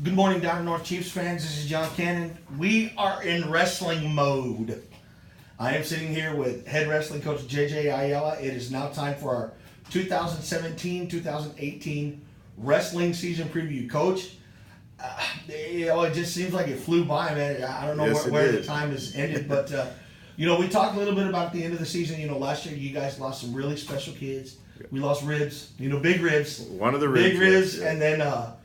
Good morning, Donna North Chiefs fans. This is John Cannon. We are in wrestling mode. I am sitting here with head wrestling coach JJ Ayala. It is now time for our 2017-2018 wrestling season preview. Coach, it just seems like it flew by, man. I don't know Yes, where it the did. time has ended, but we talked a little bit about the end of the season. Last year you guys lost some really special kids. We lost Ribs, big Ribs. One of the Ribs, Big Ribs, yeah. and then Esmer,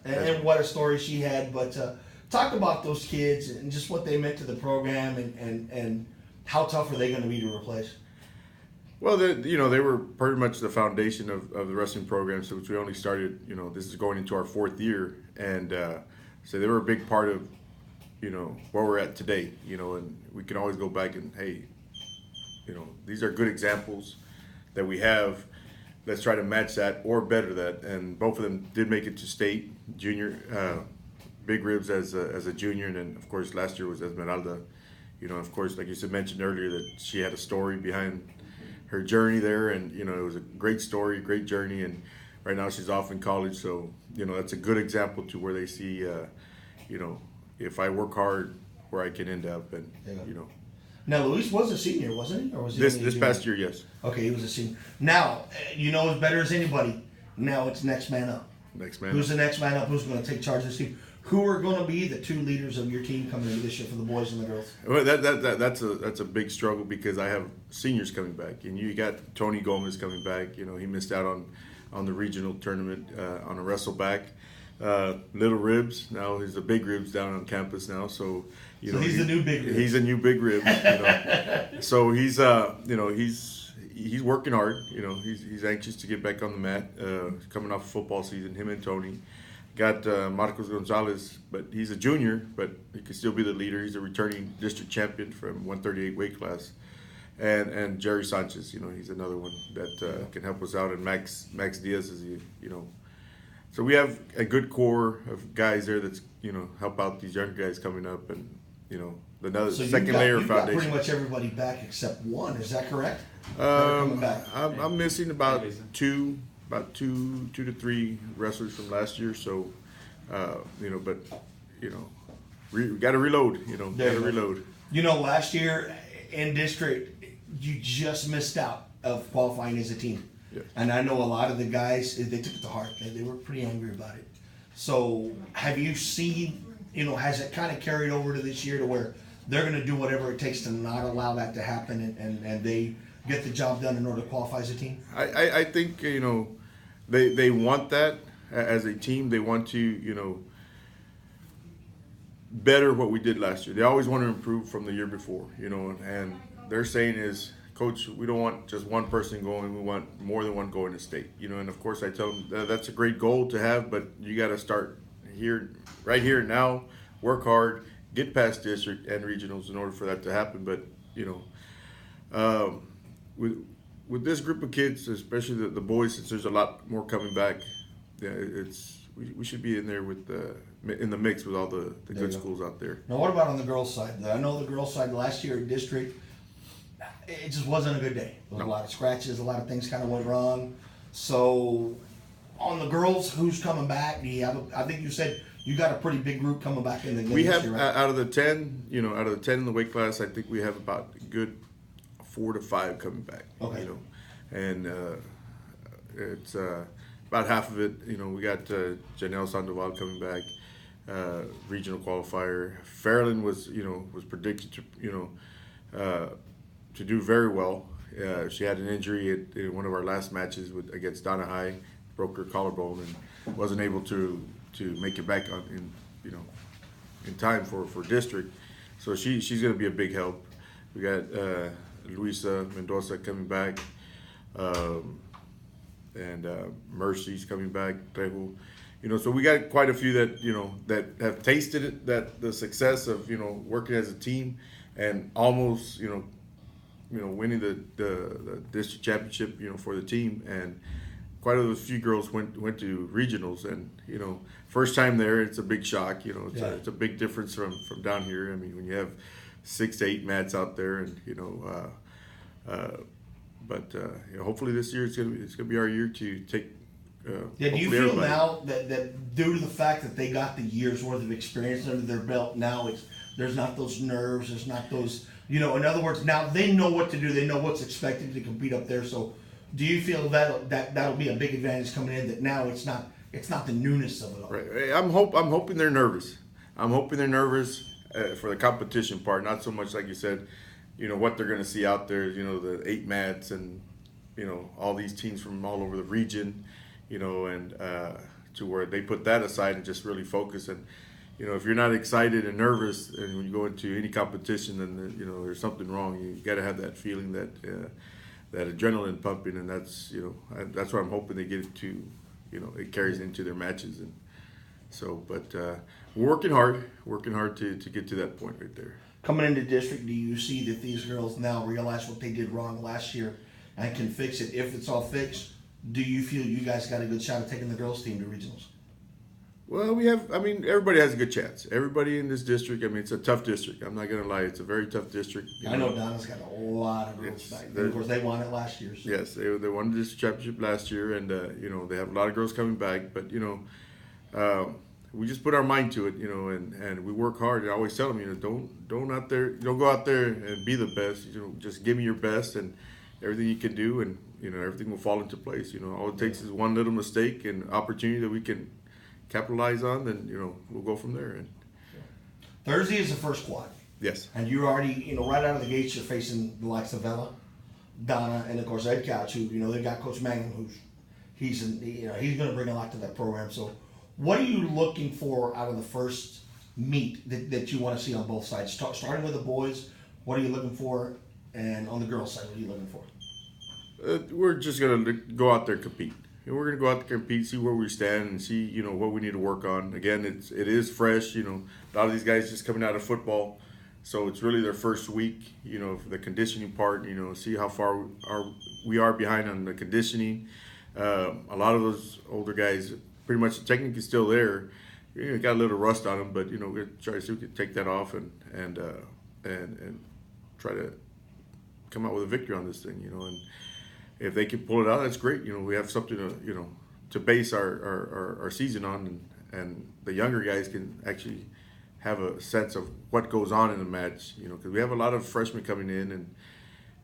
and Esmer. what a story she had. But talk about those kids and just what they meant to the program, and how tough are they going to be to replace? Well, they were pretty much the foundation of the wrestling program, so which we only started. This is going into our fourth year, and so they were a big part of where we're at today. And we can always go back and hey, these are good examples that we have. Let's try to match that or better that. And both of them did make it to state junior. Big Ribs as a junior, and then of course last year was Esmeralda. Of course, like you said, mentioned earlier, that she had a story behind her journey there, and it was a great story, great journey, and right now she's off in college. So that's a good example to where they see, if I work hard, where I can end up, and Yeah. Now, Luis was a senior, wasn't he? Or was he this only a this junior? past year, yes, Okay, he was a senior. Now, as better as anybody, now it's next man up. next man. Who's the next man up? Who's going to take charge of this team? Who are going to be the two leaders of your team coming into this year for the boys and the girls? Well, that's a big struggle because I have seniors coming back, and you got Tony Gomez coming back. He missed out on the regional tournament on a wrestle back. Little Ribs, now he's the Big Ribs down on campus now, so He's the new Big Ribs. He's a new Big Ribs. So he's he's working hard. He's anxious to get back on the mat. Coming off football season, him and Tony. Got Marcos Gonzalez, but he's a junior, but he can still be the leader. He's a returning district champion from 138 weight class. And Jerry Sanchez, he's another one that can help us out. And Max Diaz is, so we have a good core of guys there that's, help out these younger guys coming up, and, another So second layer of you've got foundation. pretty much everybody back except one. Is that correct? Coming back. I'm missing about two to three wrestlers from last year. So, but we got to reload. Got There to you go. reload. Last year in district, you just missed out of qualifying as a team. Yes. And I know a lot of the guys, they took it to heart. They were pretty angry about it. So have you seen, has it kind of carried over to this year to where they're going to do whatever it takes to not allow that to happen, and they get the job done in order to qualify as a team? I think they want that as a team. They want to better what we did last year. They always want to improve from the year before. And they're saying is, Coach, we don't want just one person going. We want more than one going to state. And of course I tell them that's a great goal to have, but you got to start here, right here now. Work hard, get past district and regionals in order for that to happen. But with this group of kids, especially the boys, since there's a lot more coming back, yeah, we should be in there with in the mix with all the good schools out there. Now, what about on the girls' side? I know the girls' side last year in district, it just wasn't a good day. There was a lot of scratches, a lot of things kind of went wrong. So, on the girls, who's coming back? Do you have? I think you said you got a pretty big group coming back in the game. We this have year, right? out of the 10, out of the 10 in the weight class, I think we have about a good 4 to 5 coming back. Okay. And it's about half of it. We got Janelle Sandoval coming back, regional qualifier. Fairland was predicted to do very well. She had an injury in one of our last matches against Donna High, broke her collarbone, and wasn't able to make it back in time for district. So she's going to be a big help. We got Luisa Mendoza coming back, and Mercy's coming back. Trejo. So we got quite a few that have tasted it, that the success of working as a team, and almost winning the district championship for the team. And quite a few girls went to regionals, and first time there, it's a big shock. It's a big difference from down here. I mean, when you have 6 to 8 mats out there, and but hopefully this year it's gonna be our year to take Yeah, do you hopefully feel everybody. now that due to the fact that they got the years worth of experience under their belt, now there's not those nerves, there's not those, in other words, now they know what to do, they know what's expected to compete up there. So do you feel that'll be a big advantage coming in, that now it's not the newness of it all? Right. I'm hoping they're nervous. I'm hoping they're nervous for the competition part, not so much like you said, what they're going to see out there. The 8 mats and all these teams from all over the region, and to where they put that aside and just really focus. And if you're not excited and nervous, and when you go into any competition, then there's something wrong. You got to have that feeling, that adrenaline pumping, and that's that's what I'm hoping they get it to. It carries into their matches. And so, but we're working hard to get to that point right there. Coming into district, do you see that these girls now realize what they did wrong last year and can fix it? If it's all fixed, do you feel you guys got a good shot at taking the girls team to regionals? Well, everybody has a good chance. Everybody in this district, it's a tough district. I'm not going to lie. It's a very tough district. I know Donna's got a lot of girls back. And of course, they won it last year. So. Yes, they won the district championship last year, and, they have a lot of girls coming back. But, we just put our mind to it, and we work hard. I always tell them, don't go out there and be the best. Just give me your best and everything you can do, and everything will fall into place. All it takes is one little mistake and opportunity that we can capitalize on. Then we'll go from there. And Thursday is the first quad. yes, and you're already right out of the gates. You're facing the likes of Ella, Donna, and of course Ed Couch, who they've got Coach Mangum, he's going to bring a lot to that program. So. What are you looking for out of the first meet that you want to see on both sides? Starting with the boys, what are you looking for? And on the girls' side, what are you looking for? We're just going to go out there and compete. We're going to go out there and compete, see where we stand, and see what we need to work on. Again, it is fresh. A lot of these guys just coming out of football, so it's really their first week. The conditioning part. See how far we are behind on the conditioning. A lot of those older guys. Pretty much the technique is still there. Got a little rust on them, but we're try to see if we can take that off and try to come out with a victory on this thing. And if they can pull it out, that's great. We have something to base our season on, and the younger guys can actually have a sense of what goes on in the match. Because we have a lot of freshmen coming in,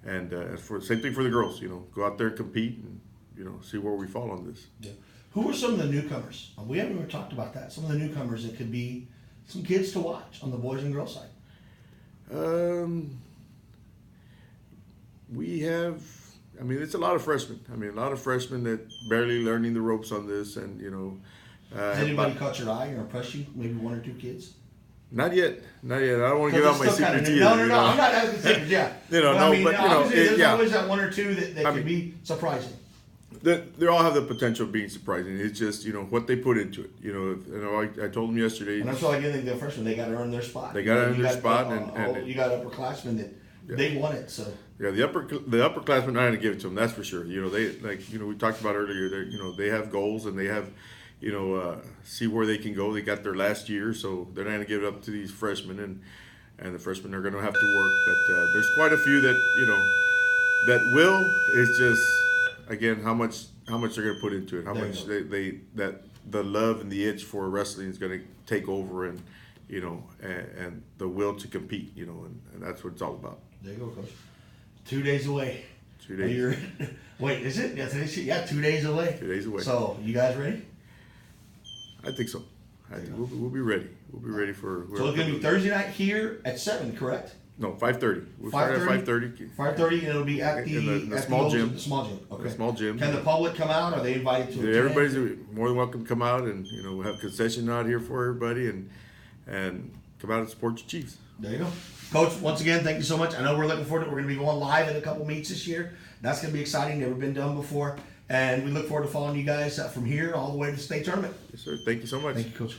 and for same thing for the girls. Go out there and compete, and see where we fall on this. Yeah. Who are some of the newcomers? We haven't even talked about that. Some of the newcomers that could be some kids to watch on the boys and girls side. We have, it's a lot of freshmen. A lot of freshmen that barely learning the ropes on this, and Has anybody caught your eye or impressed you? Maybe 1 or 2 kids. Not yet. I don't want to give out my secrets either. No. I'm not asking secrets. Yeah. There's always that 1 or 2 that can be surprising. They all have the potential of being surprising. It's just what they put into it. I told them yesterday. And that's why I think the freshmen, they got to earn their spot. They got to earn their spot, and you got upperclassmen that they want it. So yeah, the upperclassmen are going to give it to them. That's for sure. They we talked about earlier. They have goals, and they have see where they can go. They got their last year, so they're not going to give it up to these freshmen, and the freshmen are going to have to work. But there's quite a few that that will. It's just. Again, how much they're going to put into it, how much that the love and the itch for wrestling is going to take over, and and the will to compete, and that's what it's all about. There you go, Coach. 2 days away. 2 days. Wait, is it? Yeah, 2 days away. 2 days away. So, you guys ready? I think so. I think we'll be ready. We'll be ready for. So it's going to be Thursday night here at 7, correct? No, 5:30. We'll start at 5:30. 5:30, and it'll be at the small gym. The small gym. Okay. The small gym. Can the public come out? Are they invited to? Yeah, everybody's more than welcome to come out, and we'll have concession out here for everybody, and come out and support your Chiefs. There you go, Coach. Once again, thank you so much. I know we're looking forward to it. We're going to be going live at a couple meets this year. That's going to be exciting. Never been done before, and we look forward to following you guys from here all the way to the state tournament. Yes, sir. Thank you so much. Thank you, Coach.